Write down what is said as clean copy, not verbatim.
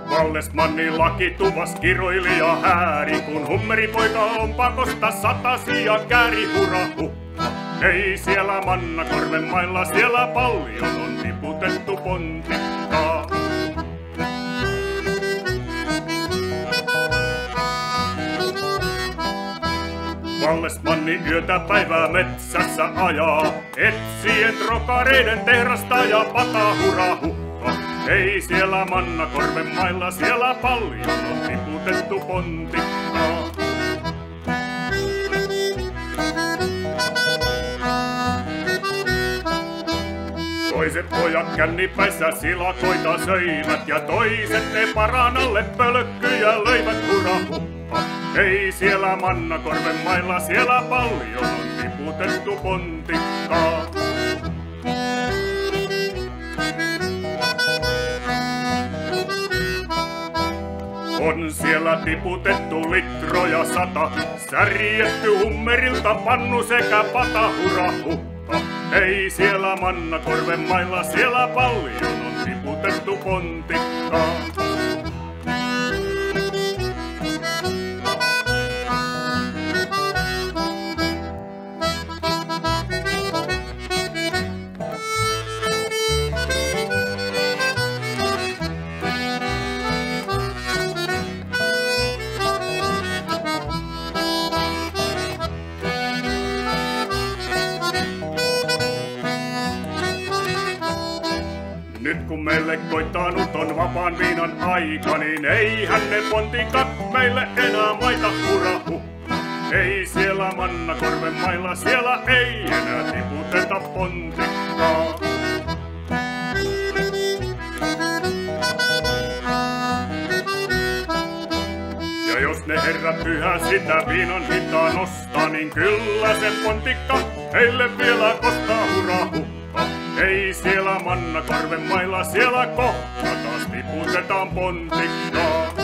Vallesmannin lakituvas kiroili ja hääri, kun hummeripoika on pakosta satasi ja kääri hurahu. Ei siellä Mannakorven mailla, siellä paljon on tiputettu pontikkaa. Vallesmanni yötä päivää metsässä ajaa, etsien trokareiden tehrasta ja patahurahukka. Ei siellä Mannakorven mailla, siellä paljon on tiputettu pontikkaa. Toiset pojat kännipäissä silakoita söivät ja toiset ne paranalle pölkkyjä löivät hurahuppa. Ei siellä Mannakorven mailla, siellä paljon on tiputettu pontikkaa. On siellä tiputettu litroja 100, särjetty hummerilta pannu sekä patahurahuppa. Ei siellä Mannakorven mailla, siellä paljon on tiputettu pontikkaa. Nyt kun meille koittaa nuton vapaan viinan aika, niin eihän ne pontikat meille enää maita hurahu. Ei siellä Mannakorven mailla, siellä ei enää tiputeta pontikkaa. Ja jos ne herrat pyhä sitä viinan hintaa nostaa, niin kyllä se pontikka heille vielä kostaa hurahu. Ei siellä Mannakorven mailla, siellä kohta taas tiputetaan pontikkaa.